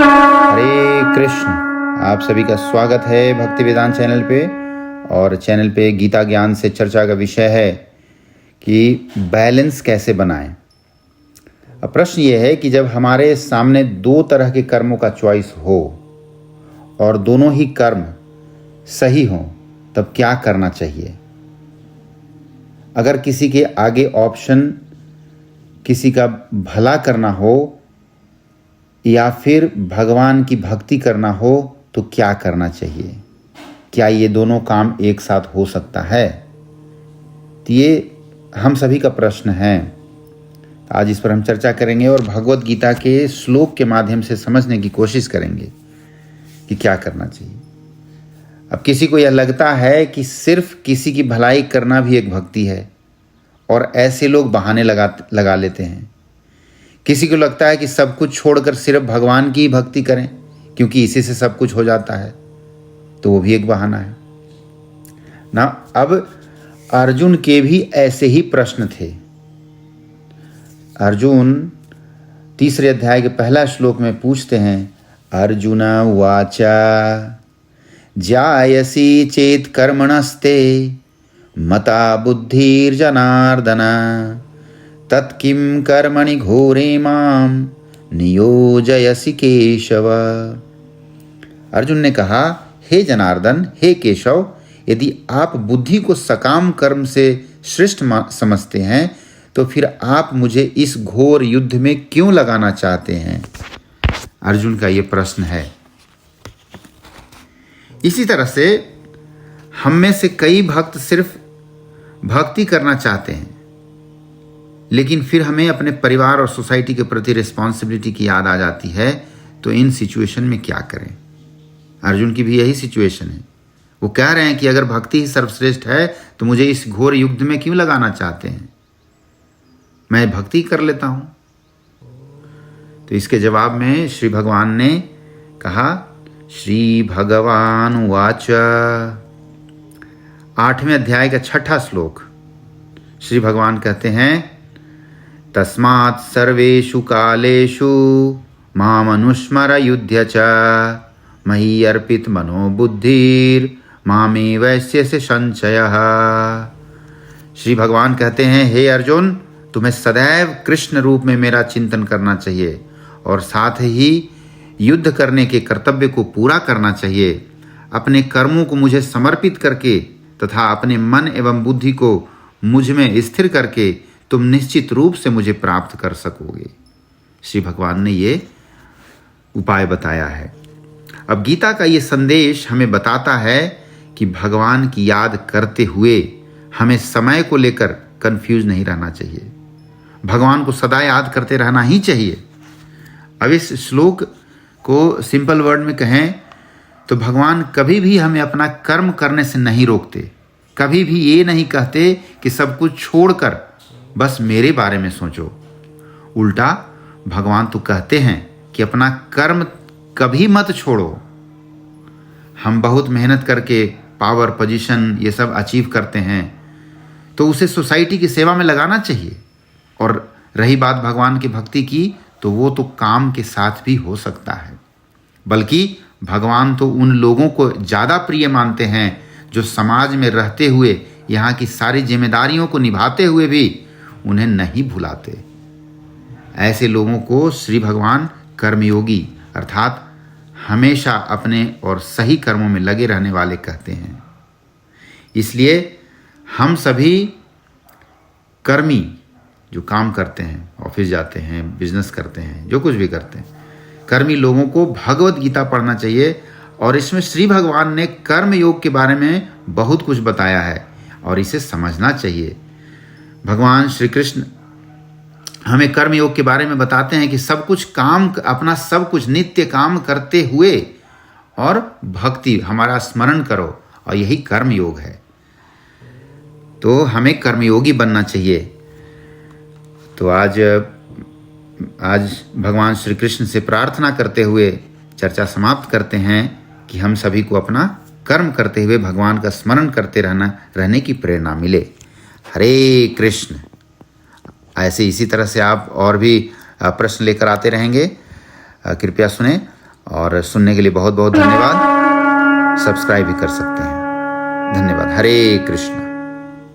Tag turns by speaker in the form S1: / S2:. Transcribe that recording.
S1: हरे कृष्ण। आप सभी का स्वागत है भक्ति वेदांत चैनल पे। और चैनल पे गीता ज्ञान से चर्चा का विषय है कि बैलेंस कैसे बनाएं। अब प्रश्न ये है कि जब हमारे सामने दो तरह के कर्मों का चॉइस हो और दोनों ही कर्म सही हों, तब क्या करना चाहिए। अगर किसी के आगे ऑप्शन किसी का भला करना हो या फिर भगवान की भक्ति करना हो, तो क्या करना चाहिए। क्या ये दोनों काम एक साथ हो सकता है। तो ये हम सभी का प्रश्न है। आज इस पर हम चर्चा करेंगे और भगवत गीता के श्लोक के माध्यम से समझने की कोशिश करेंगे कि क्या करना चाहिए। अब किसी को यह लगता है कि सिर्फ किसी की भलाई करना भी एक भक्ति है और ऐसे लोग बहाने लगा लेते हैं। किसी को लगता है कि सब कुछ छोड़कर सिर्फ भगवान की ही भक्ति करें क्योंकि इसी से सब कुछ हो जाता है, तो वो भी एक बहाना है ना। अब अर्जुन के भी ऐसे ही प्रश्न थे। अर्जुन 3 अध्याय के पहला श्लोक में पूछते हैं, अर्जुन उवाचा जायसी चेत कर्मणस्ते मता बुद्धिर्जनार्दन तत्किं कर्मणि घोरे माम नियोजयसि केशव। अर्जुन ने कहा, हे जनार्दन, हे केशव, यदि आप बुद्धि को सकाम कर्म से श्रेष्ठ समझते हैं तो फिर आप मुझे इस घोर युद्ध में क्यों लगाना चाहते हैं। अर्जुन का ये प्रश्न है। इसी तरह से हम में से कई भक्त सिर्फ भक्ति करना चाहते हैं, लेकिन फिर हमें अपने परिवार और सोसाइटी के प्रति रिस्पॉन्सिबिलिटी की याद आ जाती है। तो इन सिचुएशन में क्या करें। अर्जुन की भी यही सिचुएशन है। वो कह रहे हैं कि अगर भक्ति ही सर्वश्रेष्ठ है तो मुझे इस घोर युद्ध में क्यों लगाना चाहते हैं, मैं भक्ति कर लेता हूं। तो इसके जवाब में श्री भगवान ने कहा, श्री भगवान उवाच, 8वें अध्याय का 6ठा श्लोक। श्री भगवान कहते हैं, तस्मात् सर्वेषु कालेषु मामनुस्मर युध्य च मयि अर्पित मनो बुद्धिर मामे वैश्यस्य संशयः। श्री भगवान कहते हैं, हे अर्जुन, तुम्हें सदैव कृष्ण रूप में मेरा चिंतन करना चाहिए और साथ ही युद्ध करने के कर्तव्य को पूरा करना चाहिए। अपने कर्मों को मुझे समर्पित करके तथा अपने मन एवं बुद्धि को मुझ में स्थिर करके तुम निश्चित रूप से मुझे प्राप्त कर सकोगे। श्री भगवान ने ये उपाय बताया है। अब गीता का ये संदेश हमें बताता है कि भगवान की याद करते हुए हमें समय को लेकर कंफ्यूज नहीं रहना चाहिए। भगवान को सदा याद करते रहना ही चाहिए। अब इस श्लोक को सिंपल वर्ड में कहें तो भगवान कभी भी हमें अपना कर्म करने से नहीं रोकते। कभी भी ये नहीं कहते कि सब कुछ छोड़कर बस मेरे बारे में सोचो। उल्टा भगवान तो कहते हैं कि अपना कर्म कभी मत छोड़ो। हम बहुत मेहनत करके पावर, पोजीशन ये सब अचीव करते हैं तो उसे सोसाइटी की सेवा में लगाना चाहिए। और रही बात भगवान की भक्ति की, तो वो तो काम के साथ भी हो सकता है। बल्कि भगवान तो उन लोगों को ज़्यादा प्रिय मानते हैं जो समाज में रहते हुए यहाँ की सारी जिम्मेदारियों को निभाते हुए भी उन्हें नहीं भुलाते। ऐसे लोगों को श्री भगवान कर्मयोगी अर्थात हमेशा अपने और सही कर्मों में लगे रहने वाले कहते हैं। इसलिए हम सभी कर्मी जो काम करते हैं, ऑफिस जाते हैं, बिजनेस करते हैं, जो कुछ भी करते हैं, कर्मी लोगों को भगवत गीता पढ़ना चाहिए। और इसमें श्री भगवान ने कर्म योग के बारे में बहुत कुछ बताया है और इसे समझना चाहिए। भगवान श्री कृष्ण हमें कर्म योग के बारे में बताते हैं कि सब कुछ काम, अपना सब कुछ नित्य काम करते हुए और भक्ति, हमारा स्मरण करो, और यही कर्म योग है। तो हमें कर्मयोगी बनना चाहिए। तो आज भगवान श्री कृष्ण से प्रार्थना करते हुए चर्चा समाप्त करते हैं कि हम सभी को अपना कर्म करते हुए भगवान का स्मरण करते रहने की प्रेरणा मिले। हरे कृष्ण। ऐसे इसी तरह से आप और भी प्रश्न लेकर आते रहेंगे, कृपया सुने और सुनने के लिए बहुत बहुत धन्यवाद। सब्सक्राइब भी कर सकते हैं। धन्यवाद। हरे कृष्ण।